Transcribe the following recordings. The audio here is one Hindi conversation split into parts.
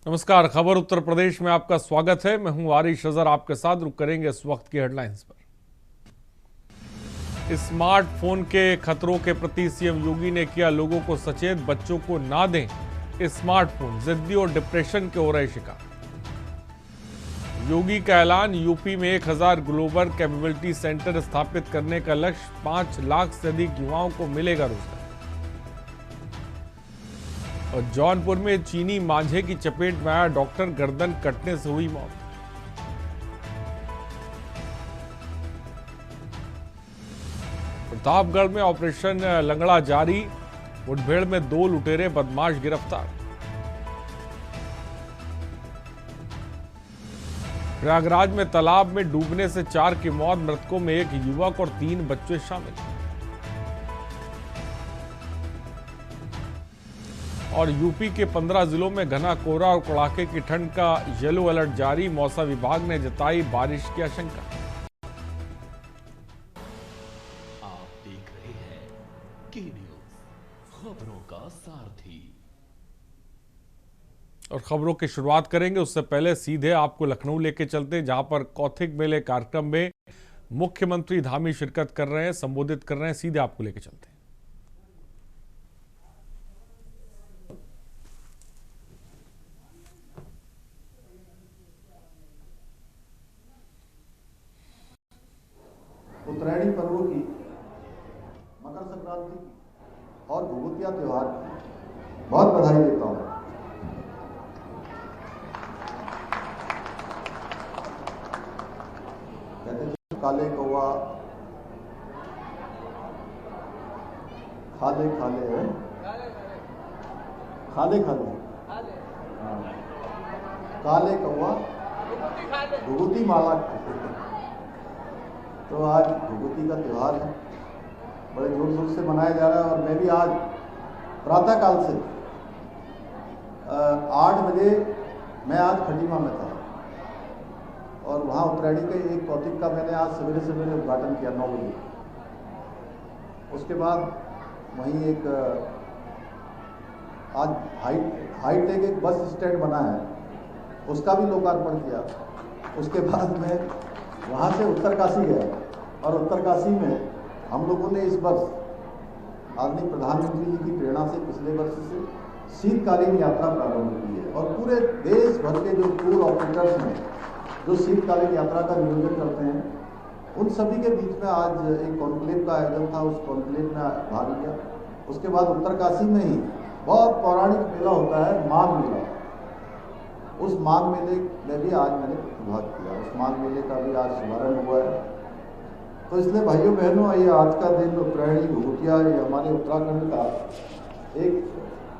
नमस्कार। खबर उत्तर प्रदेश में आपका स्वागत है। मैं हूं आरिश अजहर, आपके साथ रुक करेंगे इस वक्त की हेडलाइंस पर। स्मार्टफोन के खतरों के प्रति सीएम योगी ने किया लोगों को सचेत। बच्चों को ना दें स्मार्टफोन, जिद्दी और डिप्रेशन के हो रहे शिकार। योगी का ऐलान, यूपी में 1000 ग्लोबल कैपेबिलिटी सेंटर स्थापित करने का लक्ष्य। 5 लाख से अधिक युवाओं को मिलेगा रोजगार। और जौनपुर में चीनी मांझे की चपेट में आया डॉक्टर, गर्दन कटने से हुई मौत। प्रतापगढ़ में ऑपरेशन लंगड़ा जारी, मुठभेड़ में 2 लुटेरे बदमाश गिरफ्तार। प्रयागराज में तालाब में डूबने से 4 की मौत, मृतकों में 1 युवक और 3 बच्चे शामिल। और यूपी के 15 जिलों में घना कोहरा और कड़ाके की ठंड का येलो अलर्ट जारी। मौसम विभाग ने जताई बारिश की आशंका। आप देख रहे हैं के न्यूज, खबरों का सारथी। और खबरों की शुरुआत करेंगे, उससे पहले सीधे आपको लखनऊ लेके चलते, जहां पर कौथिग मेले कार्यक्रम में मुख्यमंत्री धामी शिरकत कर रहे हैं, संबोधित कर रहे हैं। सीधे आपको लेके चलते हैं। उत्तरायणी पर्व की, मकर संक्रांति की और भभूतिया त्योहार की बहुत बधाई देता हूं। कहते थे काले कौवा खाले खाले है, खाले खाले काले कौवा भभूति माला। तो आज भगवती का त्यौहार है, बड़े जोर शोर से मनाया जा रहा है। और मैं भी आज प्रातःकाल से 8 बजे मैं आज खटीमा में था और वहाँ उत्तरायणी के एक कौतिक का मैंने आज सवेरे सवेरे उद्घाटन किया 9 बजे। उसके बाद वहीं एक आज हाईटेक एक बस स्टैंड बना है, उसका भी लोकार्पण किया। उसके बाद मैं वहाँ से उत्तरकाशी गया और उत्तरकाशी में हम लोगों ने इस वर्ष आदरणीय प्रधानमंत्री जी की प्रेरणा से पिछले वर्ष से शीतकालीन यात्रा प्रारंभ की है। और पूरे देश भर के जो टूर ऑपरेटर्स हैं जो शीतकालीन यात्रा का नियोजन करते हैं, उन सभी के बीच में आज एक कॉन्क्लेव का आयोजन था। उस कॉन्क्लेव में भाग लिया। उसके बाद उत्तरकाशी में ही बहुत पौराणिक मेला होता है, माघ मेला। उस माघ मेले में भी आज मैंने प्रतिभाग किया। उस माघ मेले का भी आज शुभारंभ हुआ है। तो इसलिए भाइयों बहनों, ये आज का दिन उत्तरायणी भभूतिया, ये हमारे उत्तराखंड का एक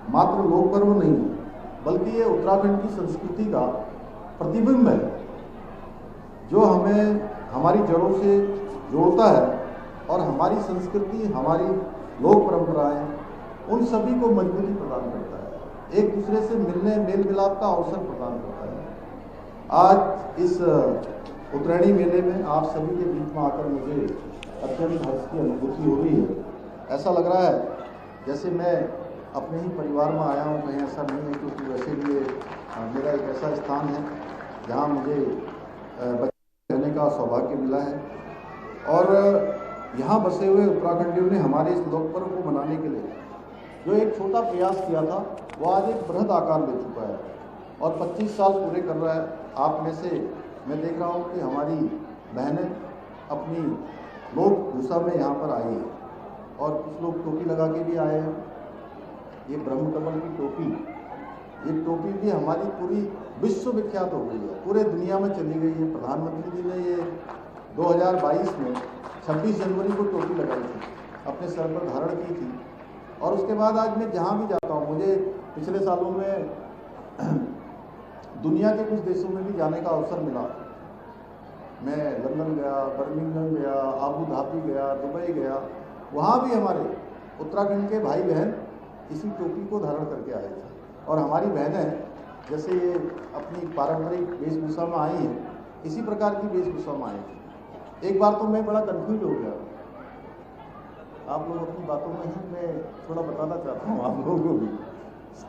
मात्र लोक पर्व नहीं है, बल्कि ये उत्तराखंड की संस्कृति का प्रतिबिंब है, जो हमें हमारी जड़ों से जोड़ता है और हमारी संस्कृति, हमारी लोक परंपराएं, उन सभी को मजबूती प्रदान करता है, एक दूसरे से मिलने मेल मिलाप का अवसर प्रदान करता है। आज इस उत्तरायणी मेले में आप सभी के बीच में आकर मुझे अत्यंत हर्ष की अनुभूति हो रही है। ऐसा लग रहा है जैसे मैं अपने ही परिवार में आया हूँ। कहीं ऐसा नहीं है, क्योंकि वैसे भी मेरा एक ऐसा स्थान है जहाँ मुझे बच्चे रहने का सौभाग्य मिला है। और यहाँ बसे हुए उत्तराखंडियों ने हमारे इस लोक पर्व को मनाने के लिए जो एक छोटा प्रयास किया था, वो आज एक बृहद आकार ले चुका है और 25 साल पूरे कर रहा है। आप में से मैं देख रहा हूँ कि हमारी बहनें अपनी लोकभूषा में यहाँ पर आई है और कुछ लोग टोपी लगा के भी आए हैं। ये ब्रह्मकमल की टोपी, ये टोपी भी हमारी पूरी विश्व विख्यात हो गई है, पूरे दुनिया में चली गई है। प्रधानमंत्री जी ने ये 2022 में 26 जनवरी को टोपी लगाई थी, अपने सर पर धारण की थी। और उसके बाद आज मैं जहाँ भी जाता हूँ, मुझे पिछले सालों में दुनिया के कुछ देशों में भी जाने का अवसर मिला। मैं लंदन गया, बर्मिंघम गया, आबू धाबी गया, दुबई गया। वहाँ भी हमारे उत्तराखंड के भाई बहन इसी टोपी को धारण करके आए थे। और हमारी बहनें जैसे ये अपनी पारंपरिक वेशभूषा में आई हैं, इसी प्रकार की वेशभूषा में आई थी। एक बार तो मैं बड़ा कन्फ्यूज हो गया। आप लोग अपनी बातों में ही मैं थोड़ा बताना चाहता हूँ आप लोगों को भी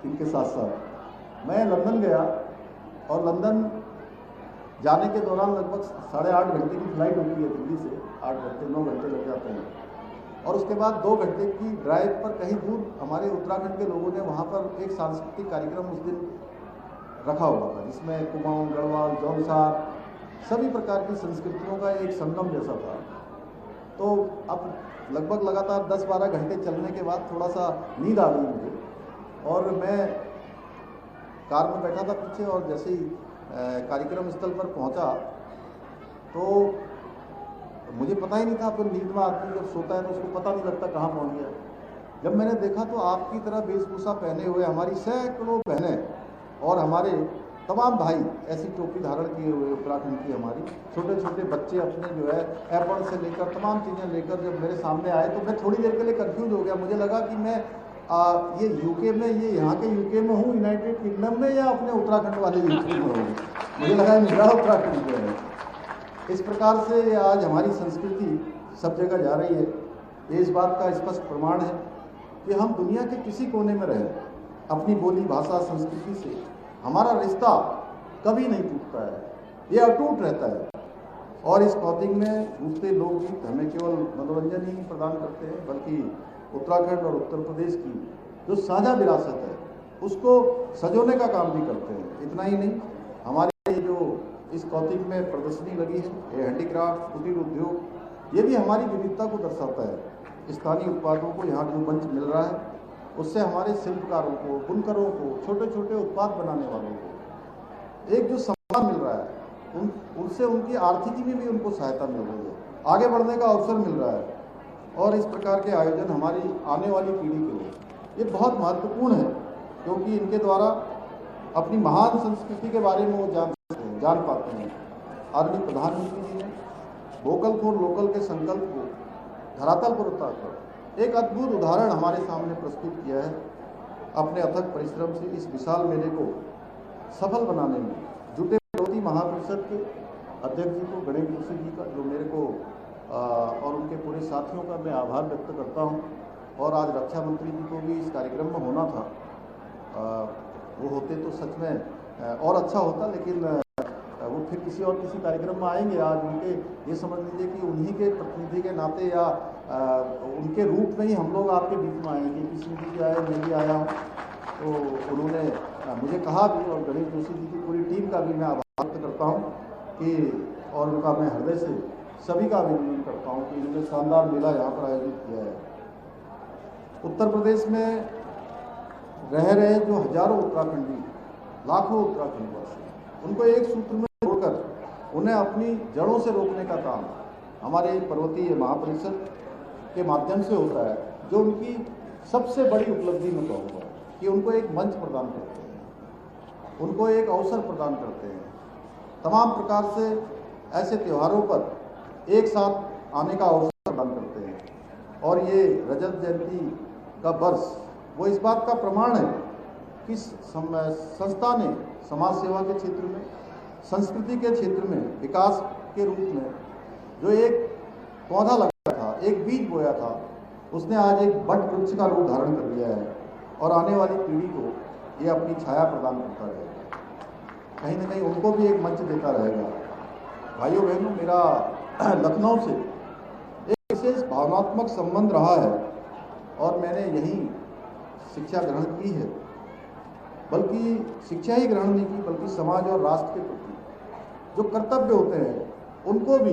इनके साथ साथ। मैं लंदन गया और लंदन जाने के दौरान लगभग 8.5 घंटे की फ्लाइट होती है दिल्ली से, 8 घंटे 9 घंटे लग जाते हैं। और उसके बाद 2 घंटे की ड्राइव पर कहीं दूर हमारे उत्तराखंड के लोगों ने वहाँ पर एक सांस्कृतिक कार्यक्रम उस दिन रखा हुआ था, जिसमें कुमाऊं, गढ़वाल, जौनसार सभी प्रकार की संस्कृतियों का एक संगम जैसा था। तो अब लगभग लगातार 10-12 घंटे चलने के बाद थोड़ा सा नींद आ गई मुझे, और मैं कार में बैठा था पीछे, और जैसे ही कार्यक्रम स्थल पर पहुंचा तो मुझे पता ही नहीं था। फिर नींद में आदमी जब सोता है तो उसको पता नहीं लगता कहाँ पहुंच गया। जब मैंने देखा तो आपकी तरह वेशभूषा पहने हुए हमारी सैकड़ों बहनें और हमारे तमाम भाई ऐसी टोपी धारण किए हुए, उत्तराखंड की हमारी छोटे छोटे बच्चे अपने जो है एप्पल से लेकर तमाम चीज़ें लेकर जब मेरे सामने आए तो मैं थोड़ी देर के लिए कंफ्यूज हो गया। मुझे लगा कि मैं ये यूके में, ये यहाँ के यूके में हूँ, यूनाइटेड किंगडम में, या अपने उत्तराखंड वाले यूके में हूँ। मुझे लगा मेरा उत्तराखंड में है। इस प्रकार से आज हमारी संस्कृति सब जगह जा रही है। ये इस बात का स्पष्ट प्रमाण है कि हम दुनिया के किसी कोने में रहें, अपनी बोली, भाषा, संस्कृति से हमारा रिश्ता कभी नहीं टूटता है, ये अटूट रहता है। और इस कौतिक में गूंजते लोकगीत हमें केवल मनोरंजन ही नहीं प्रदान करते हैं, बल्कि उत्तराखंड और उत्तर प्रदेश की जो साझा विरासत है उसको सजोने का काम भी करते हैं। इतना ही नहीं, हमारे जो इस कौतिक में प्रदर्शनी लगी है, ये हैंडीक्राफ्ट, कुटीर उद्योग, ये भी हमारी विविधता को दर्शाता है। स्थानीय उत्पादों को यहाँ जो मंच मिल रहा है उससे हमारे शिल्पकारों को, बुनकरों को, छोटे छोटे उत्पाद बनाने वालों को एक जो सम्मान मिल रहा है, उनसे उनकी आर्थिकी में भी उनको सहायता मिल रही है, आगे बढ़ने का अवसर मिल रहा है। और इस प्रकार के आयोजन हमारी आने वाली पीढ़ी के लिए ये बहुत महत्वपूर्ण है, क्योंकि इनके द्वारा अपनी महान संस्कृति के बारे में वो जान पाते हैं। आदरणीय प्रधानमंत्री जी ने वोकल फॉर लोकल के संकल्प को धरातल पर उतारकर एक अद्भुत उदाहरण हमारे सामने प्रस्तुत किया है। अपने अथक परिश्रम से इस विशाल मेले को सफल बनाने में जुटे विरोधी महापरिषद के अध्यक्ष जी को, गणेश जोशी जी का, जो मेरे को और उनके पूरे साथियों का मैं आभार व्यक्त करता हूं। और आज रक्षा मंत्री जी को भी इस कार्यक्रम में होना था, वो होते तो सच में और अच्छा होता, लेकिन वो फिर किसी कार्यक्रम में आएंगे। आज उनके ये समझ लीजिए कि उन्हीं के प्रतिनिधि के नाते या उनके रूप में ही हम लोग आपके बीच में आएंगे। किसी जी आए, मैं भी आया हूँ, तो उन्होंने मुझे कहा भी, और गणेश जोशी जी की पूरी टीम का भी मैं आभार व्यक्त करता हूँ कि, और उनका मैं हृदय से सभी का अभिनंदन करता हूँ कि इन्होंने शानदार मेला यहाँ पर आयोजित किया है। उत्तर प्रदेश में रह रहे जो हजारों उत्तराखंडी, लाखों उत्तराखंडवासी, उनको एक सूत्र में जोड़कर उन्हें अपनी जड़ों से रोकने का काम हमारे पर्वतीय महापरिषद के माध्यम से होता है, जो उनकी सबसे बड़ी उपलब्धि में कहूँगा कि उनको एक मंच प्रदान करते हैं, उनको एक अवसर प्रदान करते हैं। तमाम प्रकार से ऐसे त्योहारों पर एक साथ आने का अवसर प्रदान करते हैं। और ये रजत जयंती का वर्ष वो इस बात का प्रमाण है कि संस्था ने समाज सेवा के क्षेत्र में, संस्कृति के क्षेत्र में विकास के रूप में जो एक पौधा लगाया था, एक बीज बोया था, उसने आज एक वट वृक्ष का रूप धारण कर लिया है और आने वाली पीढ़ी को ये अपनी छाया प्रदान करता रहेगा, कहीं ना कहीं उनको भी एक मंच देता रहेगा। भाइयों बहनों, मेरा लखनऊ से एक विशेष भावनात्मक संबंध रहा है और मैंने यहीं शिक्षा ग्रहण की है। बल्कि शिक्षा ही ग्रहण नहीं की, बल्कि समाज और राष्ट्र के प्रति जो कर्तव्य होते हैं उनको भी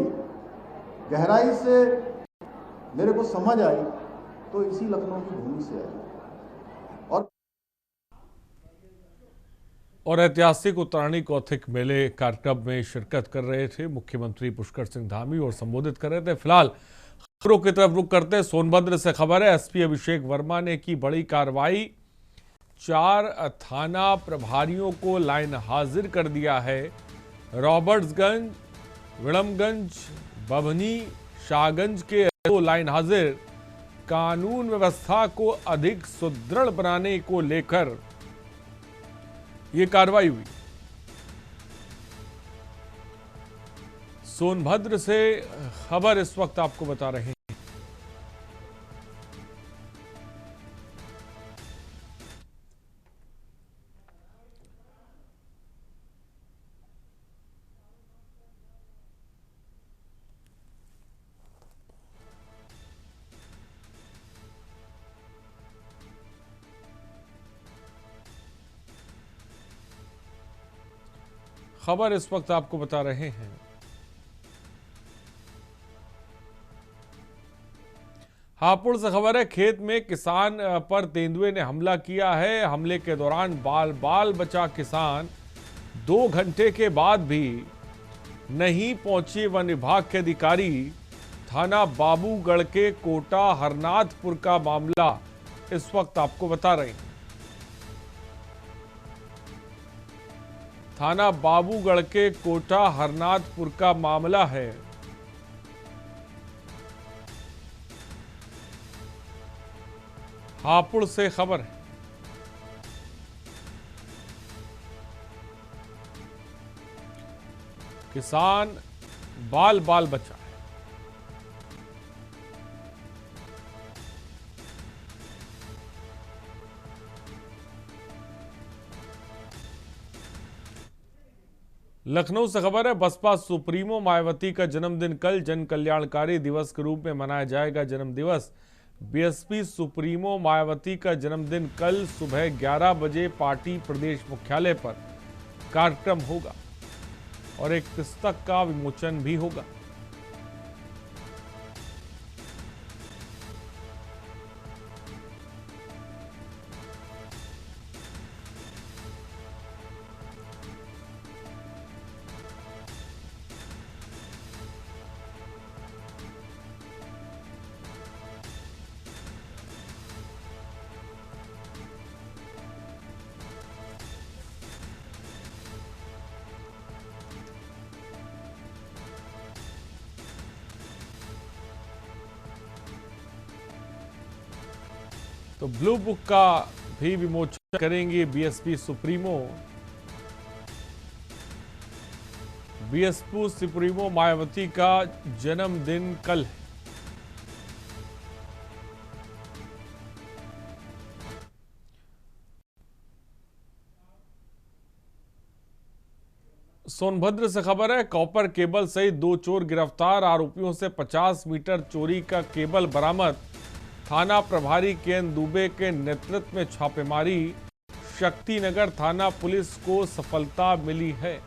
गहराई से मेरे को समझ आई, तो इसी लखनऊ की भूमि से आई। और ऐतिहासिक उत्तरायणी कौथिक मेले कार्यक्रम में शिरकत कर रहे थे मुख्यमंत्री पुष्कर सिंह धामी और संबोधित कर रहे थे। फिलहाल खबरों की तरफ रुख करते हैं। सोनभद्र से खबर है, एसपी अभिषेक वर्मा ने की बड़ी कार्रवाई, 4 थाना प्रभारियों को लाइन हाजिर कर दिया है। रॉबर्ट्सगंज, विड़मगंज, बभनी, शाहगंज के 2 लाइन हाजिर। कानून व्यवस्था को अधिक सुदृढ़ बनाने को लेकर ये कार्रवाई हुई। सोनभद्र से खबर इस वक्त आपको बता रहे हैं। खबर इस वक्त आपको बता रहे हैं। हापुड़ से खबर है, खेत में किसान पर तेंदुए ने हमला किया है। हमले के दौरान बाल बाल बचा किसान 2 घंटे के बाद भी नहीं पहुंचे वन विभाग के अधिकारी। थाना बाबूगढ़ के कोटा हरनाथपुर का मामला इस वक्त आपको बता रहे हैं। थाना बाबूगढ़ के कोटा हरनाथपुर का मामला है। हापुड़ से खबर है। किसान बाल बाल बचा है। लखनऊ से खबर है, बसपा सुप्रीमो मायावती का जन्मदिन कल। जन कल्याणकारी दिवस के रूप में मनाया जाएगा जन्म दिवस। बीएसपी सुप्रीमो मायावती का जन्मदिन कल सुबह 11 बजे पार्टी प्रदेश मुख्यालय पर कार्यक्रम होगा और एक पुस्तक का विमोचन भी होगा। तो ब्लू बुक का भी विमोचन करेंगे BSP supremo. BSP supremo Mayawati का जन्मदिन कल है। सोनभद्र से खबर है, कॉपर केबल सहित 2 चोर गिरफ्तार। आरोपियों से 50 मीटर चोरी का केबल बरामद। थाना प्रभारी केएन दुबे के नेतृत्व में छापेमारी। शक्तिनगर थाना पुलिस को सफलता मिली है।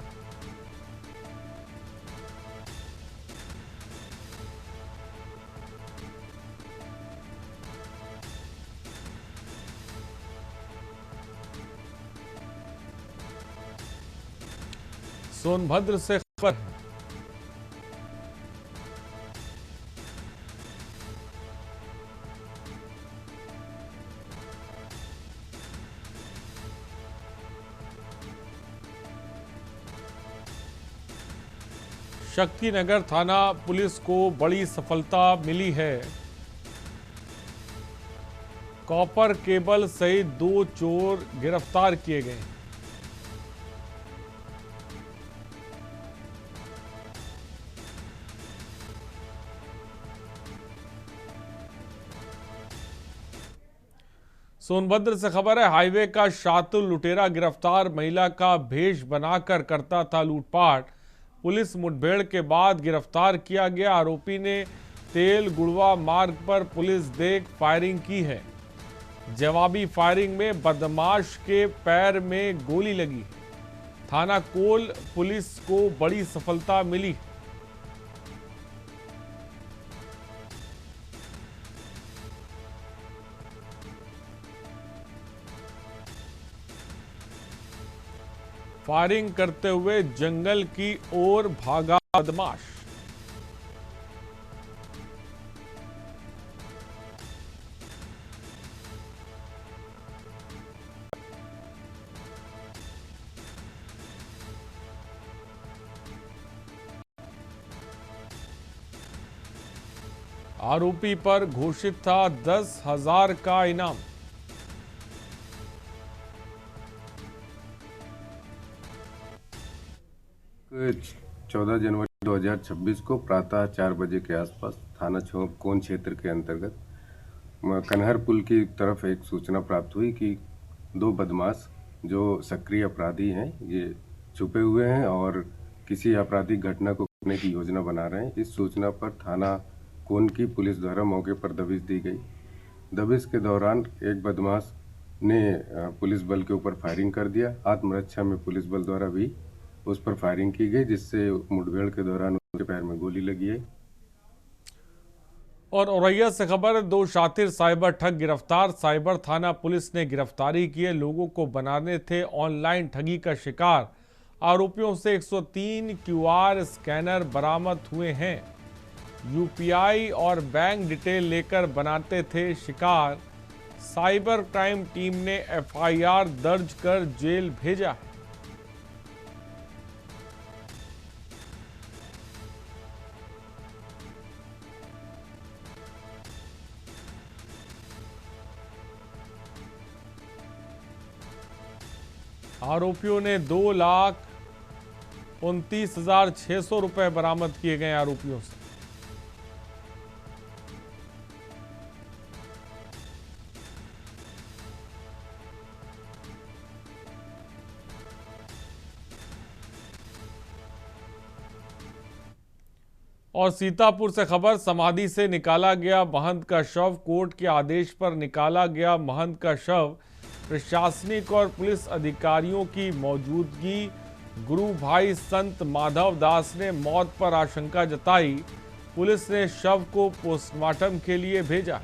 सोनभद्र से खबर है, शक्तिनगर थाना पुलिस को बड़ी सफलता मिली है। कॉपर केबल सहित 2 चोर गिरफ्तार किए गए। सोनभद्र से खबर है, हाईवे का शातुल लुटेरा गिरफ्तार। महिला का भेष बनाकर करता था लूटपाट। पुलिस मुठभेड़ के बाद गिरफ्तार किया गया। आरोपी ने तेल गुड़वा मार्ग पर पुलिस देख फायरिंग की है। जवाबी फायरिंग में बदमाश के पैर में गोली लगी। थाना कोल पुलिस को बड़ी सफलता मिली। फायरिंग करते हुए जंगल की ओर भागा बदमाश। आरोपी पर घोषित था 10,000 का इनाम। कुछ 14 जनवरी 2026 को प्रातः 4 बजे के आसपास थाना कोन क्षेत्र के अंतर्गत कनहर पुल की तरफ एक सूचना प्राप्त हुई कि 2 बदमाश जो सक्रिय अपराधी हैं, ये छुपे हुए हैं और किसी आपराधिक घटना को करने की योजना बना रहे हैं। इस सूचना पर थाना कोन की पुलिस द्वारा मौके पर दबिश दी गई। दबिश के दौरान एक बदमाश ने पुलिस बल के ऊपर फायरिंग कर दिया। आत्मरक्षा में पुलिस बल द्वारा भी उस पर फायरिंग की गई, जिससे मुठभेड़ के दौरान उसके पैर में गोली लगी है। और औरैया से खबर है, 2 शातिर साइबर ठग गिरफ्तार। साइबर थाना पुलिस ने गिरफ्तारी की है। लोगों को बनाने थे ऑनलाइन ठगी का शिकार। आरोपियों से 103 क्यूआर स्कैनर बरामद हुए हैं। यूपीआई और बैंक डिटेल लेकर बनाते थे शिकार। साइबर क्राइम टीम ने एफआईआर दर्ज कर जेल भेजा है। आरोपियों ने 2,29,600 रुपए बरामद किए गए आरोपियों से। और सीतापुर से खबर, समाधि से निकाला गया महंत का शव। कोर्ट के आदेश पर निकाला गया महंत का शव। प्रशासनिक और पुलिस अधिकारियों की मौजूदगी। गुरु भाई संत माधव दास ने मौत पर आशंका जताई। पुलिस ने शव को पोस्टमार्टम के लिए भेजा।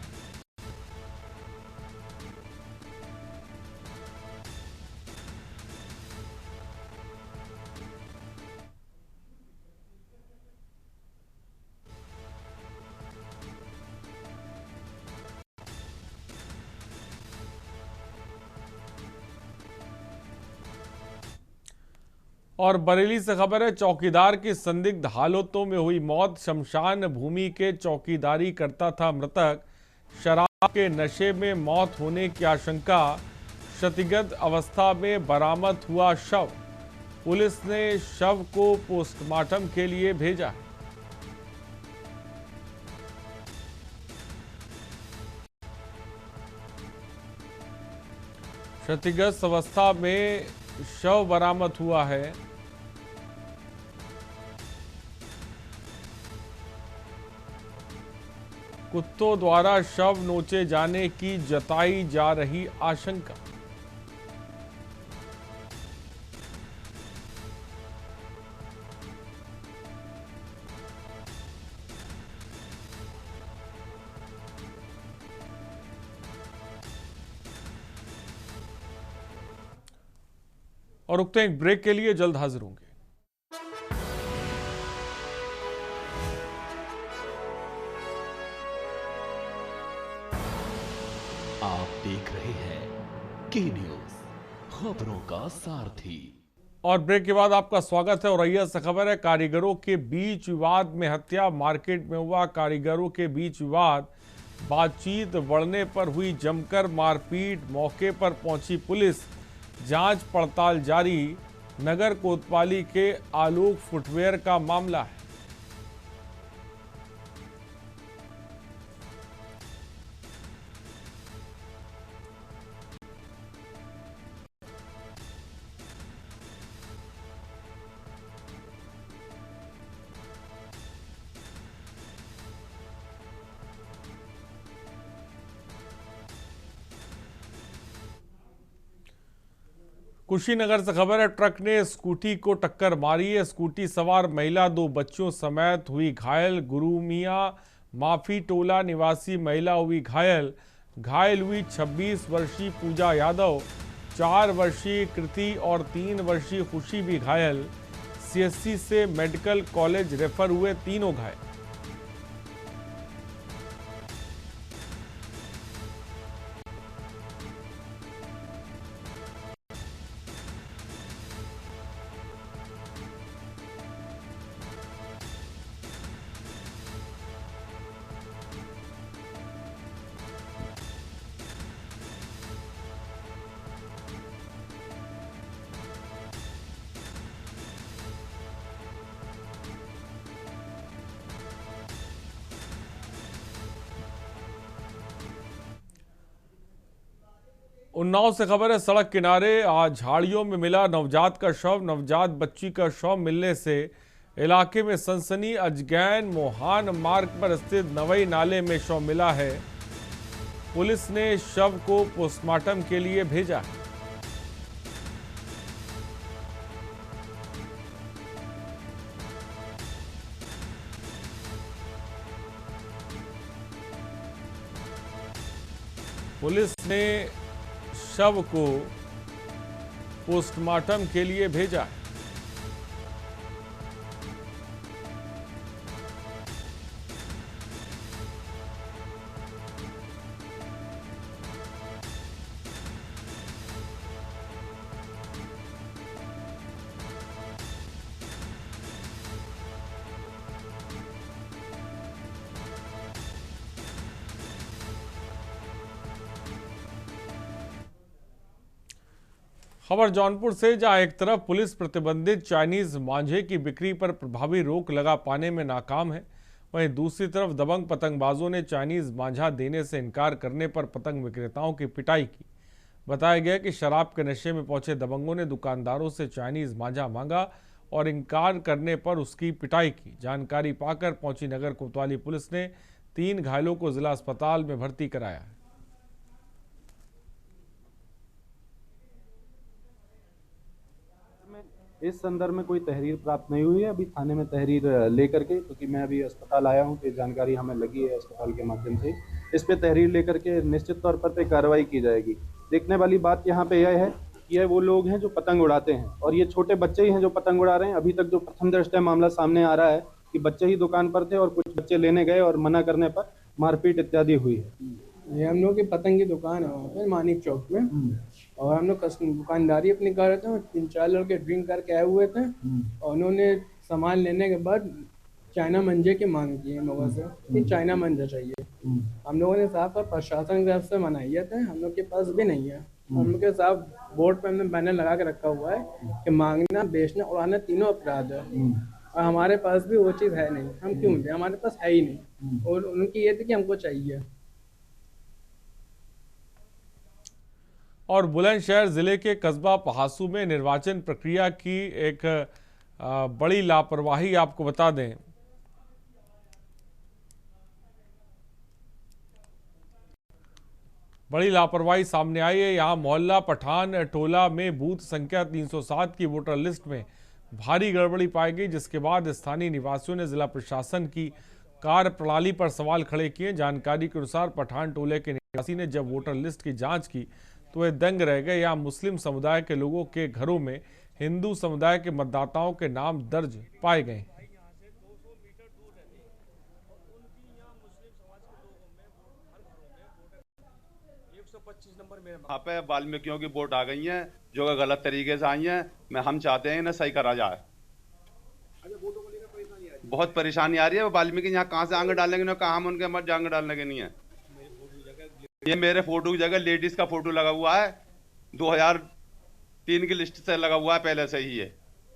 और बरेली से खबर है, चौकीदार की संदिग्ध हालतों में हुई मौत। शमशान भूमि के चौकीदारी करता था मृतक। शराब के नशे में मौत होने की आशंका। क्षतिग्रस्त अवस्था में बरामद हुआ शव। पुलिस ने शव को पोस्टमार्टम के लिए भेजा है। क्षतिग्रस्त अवस्था में शव बरामद हुआ है। कुत्तों द्वारा शव नोचे जाने की जताई जा रही आशंका। और रुकते हैं एक ब्रेक के लिए, जल्द हाजिर होंगे। आप देख रहे हैं के न्यूज, खबरों का सारथी। और ब्रेक के बाद आपका स्वागत है। औरैया से खबर है, कारीगरों के बीच विवाद में हत्या। मार्केट में हुआ कारीगरों के बीच विवाद। बातचीत बढ़ने पर हुई जमकर मारपीट। मौके पर पहुंची पुलिस। जांच पड़ताल जारी। नगर कोतवाली के आलोक फुटवेयर का मामला है। कुशीनगर से खबर है, ट्रक ने स्कूटी को टक्कर मारी है। स्कूटी सवार महिला 2 बच्चों समेत हुई घायल। गुरुमिया माफी टोला निवासी महिला हुई घायल। घायल हुई 26 वर्षीय पूजा यादव, 4 वर्षीय कृति और 3 वर्षीय खुशी भी घायल। सीएससी से मेडिकल कॉलेज रेफर हुए, तीनों घायल। उन्नाव से खबर है, सड़क किनारे आज झाड़ियों में मिला नवजात का शव। नवजात बच्ची का शव मिलने से इलाके में सनसनी। अजगैन मोहान मार्ग पर स्थित नवई नाले में शव मिला है। पुलिस ने शव को पोस्टमार्टम के लिए भेजा है। पुलिस ने शव को पोस्टमार्टम के लिए भेजा है। खबर जौनपुर से, जहां एक तरफ पुलिस प्रतिबंधित चाइनीज मांझे की बिक्री पर प्रभावी रोक लगा पाने में नाकाम है, वहीं दूसरी तरफ दबंग पतंगबाजों ने चाइनीज मांझा देने से इनकार करने पर पतंग विक्रेताओं की पिटाई की। बताया गया कि शराब के नशे में पहुंचे दबंगों ने दुकानदारों से चाइनीज मांझा मांगा और इनकार करने पर उसकी पिटाई की। जानकारी पाकर पहुंची नगर कोतवाली पुलिस ने 3 घायलों को जिला अस्पताल में भर्ती कराया है। इस संदर्भ में कोई तहरीर प्राप्त नहीं हुई है। अभी थाने में तहरीर लेकर के, क्योंकि मैं अभी अस्पताल आया हूं, तो जानकारी हमें लगी है अस्पताल के माध्यम से, इस पे तहरीर लेकर के निश्चित तौर पर कार्रवाई की जाएगी। देखने वाली बात यहाँ पे यह है कि ये वो लोग हैं जो पतंग उड़ाते हैं और ये छोटे बच्चे ही हैं जो पतंग उड़ा रहे हैं। अभी तक जो प्रथम दृष्टया मामला सामने आ रहा है कि बच्चे ही दुकान पर थे और कुछ बच्चे लेने गए और मना करने पर मारपीट इत्यादि हुई है। ये हम लोग की पतंग की दुकान है वहाँ पे मानिक चौक में, और हम लोग दुकानदारी अपनी कर रहे थे। 3-4 लड़के ड्रिंक करके आए हुए थे और उन्होंने सामान लेने के बाद चाइना मंजे की मांग की हम लोगों से कि चाइना मंजा चाहिए। हम लोगों ने साफ पर प्रशासन की तरफ से मनाई थे, हम लोग के पास भी नहीं है। हम लोग के साफ बोर्ड पर हमने बैनर लगा के रखा हुआ है कि मांगना, बेचना, उड़ाना तीनों अपराध है, और हमारे पास भी वो चीज़ है नहीं। हम क्यों दें, हमारे पास है ही नहीं। और उनकी ये थी कि हमको चाहिए। और बुलंदशहर जिले के कस्बा पहासू में निर्वाचन प्रक्रिया की एक बड़ी लापरवाही आपको बता दें। बड़ी लापरवाही सामने आई है। यहां मोहल्ला पठान टोला में बूथ संख्या 307 की वोटर लिस्ट में भारी गड़बड़ी पाई गई, जिसके बाद स्थानीय निवासियों ने जिला प्रशासन की कार्य प्रणाली पर सवाल खड़े किए। जानकारी के अनुसार पठान टोले के निवासी ने जब वोटर लिस्ट की जांच की तो वे दंग रह गए। यहाँ मुस्लिम समुदाय के लोगों के घरों में हिंदू समुदाय के मतदाताओं के नाम दर्ज पाए गए। यहाँ पे वाल्मीकियों की वोट आ गई हैं जो गलत तरीके से आई हैं। हम चाहते हैं इन्हें सही करा जाए। बहुत परेशानी आ रही है। वाल्मीकि यहाँ कहाँ से आंगे डालेंगे ना, कहाँ हम उनके मत आंगे डालने के नहीं है। ये मेरे फोटो की जगह लेडीज का फोटो लगा हुआ है, 2003 की लिस्ट से लगा हुआ है पहले से ही है।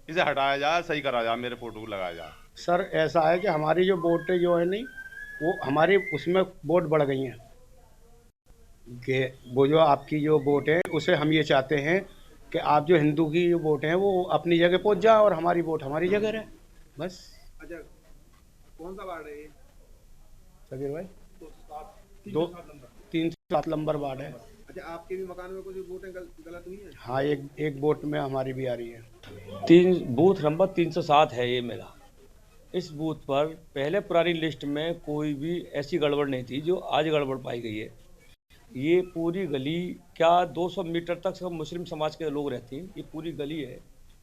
इसे हटाया जाए, सही करा जाए, मेरे फोटो को लगाया जाए। सर ऐसा है कि हमारी जो वोट जो है नहीं, वो हमारी उसमें वोट बढ़ गई हैं कि वो जो आपकी जो वोट है उसे हम ये चाहते हैं कि आप जो हिंदू की जो वोट है वो अपनी जगह पहुंच जाए और हमारी वोट हमारी जगह रहे, बस। अच्छा, कौन सा वार्ड है ये सबीर भाई? 307 नंबर वार्ड है। अच्छा, आपके भी मकान में कुछ वोटें गलत हुई हैं? हाँ, एक वोट में हमारी भी आ रही है। बूथ नंबर 307 है ये मेरा। इस बूथ पर पहले पुरानी लिस्ट में कोई भी ऐसी गड़बड़ नहीं थी जो आज गड़बड़ पाई गई है। ये पूरी गली क्या 200 मीटर तक सब मुस्लिम समाज के लोग रहते हैं। ये पूरी गली है।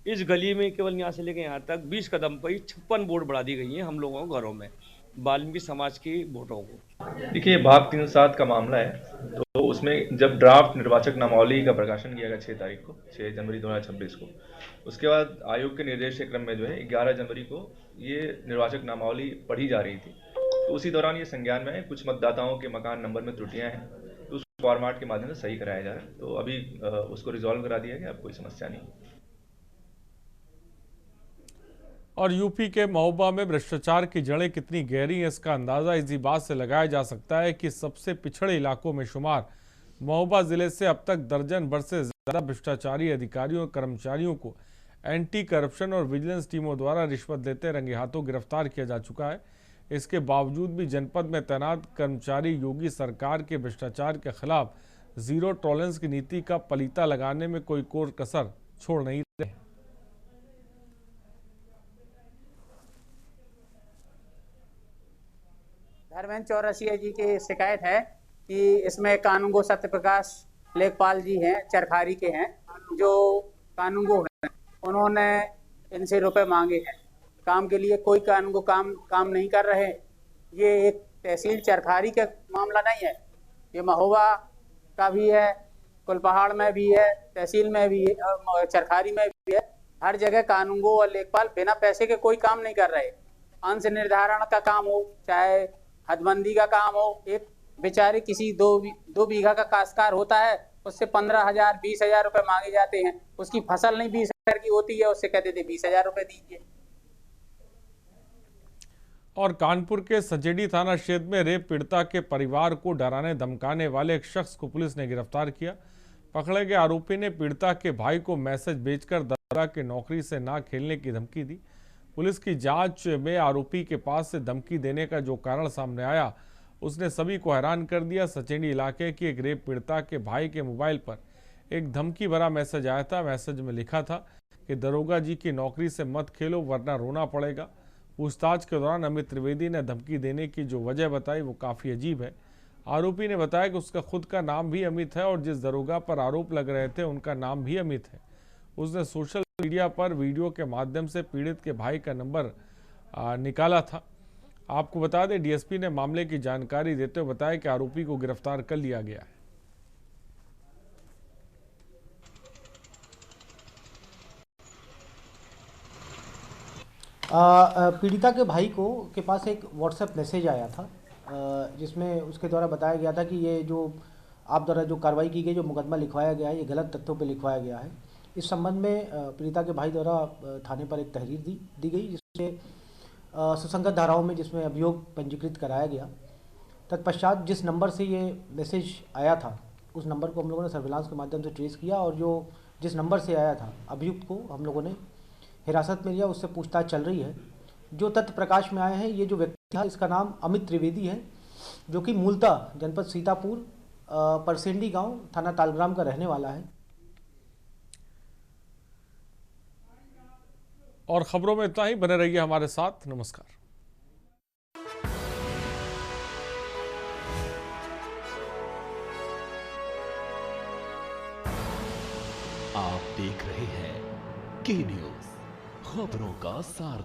इस गली में केवल यहाँ से लेकर यहाँ तक 20 कदम पर ही 56 वोट बढ़ा दी गई हैं हम लोगों को घरों में, वाल्मीकि समाज की वोटों को। देखिए, भाग 307 का मामला है, तो उसमें जब ड्राफ्ट निर्वाचक नामावली का प्रकाशन किया गया 6 तारीख को, 6 जनवरी 2026 को, उसके बाद आयोग के निर्देश के क्रम में जो है 11 जनवरी को ये निर्वाचक नामावली पढ़ी जा रही थी। तो उसी दौरान ये संज्ञान में कुछ मतदाताओं के मकान नंबर में त्रुटियां हैं, तो उस फॉर्मेट के माध्यम से सही कराया जा रहा है। तो अभी उसको रिजॉल्व करा दिया गया, अब कोई समस्या नहीं। और यूपी के महोबा में भ्रष्टाचार की जड़ें कितनी गहरी हैं, इसका अंदाजा इसी बात से लगाया जा सकता है कि सबसे पिछड़े इलाकों में शुमार महोबा जिले से अब तक दर्जन भर से ज्यादा भ्रष्टाचारी अधिकारियों और कर्मचारियों को एंटी करप्शन और विजिलेंस टीमों द्वारा रिश्वत देते रंगे हाथों गिरफ्तार किया जा चुका है। इसके बावजूद भी जनपद में तैनात कर्मचारी योगी सरकार के भ्रष्टाचार के खिलाफ जीरो टॉलरेंस की नीति का पलीता लगाने में कोई कोर कसर छोड़ नहीं रहे। धर्मेंद्र चौरसिया जी की शिकायत है कि इसमें कानूनगो सत्यप्रकाश लेखपाल जी हैं, चरखारी के हैं, जो कानूनगो हैं, उन्होंने इनसे रुपए मांगे हैं काम के लिए। कोई कानूनगो काम नहीं कर रहे। ये एक तहसील चरखारी का मामला नहीं है, ये महोबा का भी है, कुलपहाड़ में भी है, तहसील में भी है और चरखारी में भी है। हर जगह कानूनगो और लेखपाल बिना पैसे के कोई काम नहीं कर रहे। अंश निर्धारण का काम हो, चाहे हदबंदी का काम हो, एक बेचारे किसी दो बीघा का काश्तकार होता है, उससे 15,000 20,000 रुपए मांगे जाते हैं। उसकी फसल नहीं 20,000 की होती है, उससे कहते थे 20,000 रुपए दीजिए। और कानपुर के सजेड़ी थाना क्षेत्र में रेप पीड़िता के परिवार को डराने धमकाने वाले एक शख्स को पुलिस ने गिरफ्तार किया। पकड़े गए आरोपी ने पीड़िता के भाई को मैसेज भेजकर दरोगा की नौकरी से ना खेलने की धमकी दी। पुलिस की जांच में आरोपी के पास से धमकी देने का जो कारण सामने आया, उसने सभी को हैरान कर दिया। सचेंडी इलाके की एक रेप पीड़िता के भाई के मोबाइल पर एक धमकी भरा मैसेज आया था। मैसेज में लिखा था कि दरोगा जी की नौकरी से मत खेलो वरना रोना पड़ेगा। पूछताछ के दौरान अमित त्रिवेदी ने धमकी देने की जो वजह बताई वो काफ़ी अजीब है। आरोपी ने बताया कि उसका खुद का नाम भी अमित है और जिस दरोगा पर आरोप लग रहे थे उनका नाम भी अमित है। उसने सोशल मीडिया पर वीडियो के माध्यम से पीड़ित के भाई का नंबर निकाला था। आपको बता दें, डीएसपी ने मामले की जानकारी देते हुए बताया कि आरोपी को गिरफ्तार कर लिया गया है। पीड़िता के भाई के पास एक व्हाट्सएप मैसेज आया था, जिसमें उसके द्वारा बताया गया था कि ये जो आप द्वारा जो कार्रवाई की गई, जो मुकदमा लिखवाया गया है, ये गलत तथ्यों पे लिखवाया गया है। इस संबंध में पीड़िता के भाई द्वारा थाने पर एक तहरीर दी गई, जिससे सुसंगत धाराओं में जिसमें अभियोग पंजीकृत कराया गया। तत्पश्चात जिस नंबर से ये मैसेज आया था, उस नंबर को हम लोगों ने सर्विलांस के माध्यम से ट्रेस किया और जिस नंबर से आया था अभियुक्त को हम लोगों ने हिरासत में लिया। उससे पूछताछ चल रही है। जो तथ्य प्रकाश में आए हैं, ये जो व्यक्ति था इसका नाम अमित त्रिवेदी है, जो कि मूलतः जनपद सीतापुर परसेंडी गांव थाना तालग्राम का रहने वाला है। और खबरों में इतना ही। बने रहिए हमारे साथ। नमस्कार। आप देख रहे हैं के न्यूज़, खबरों का सार।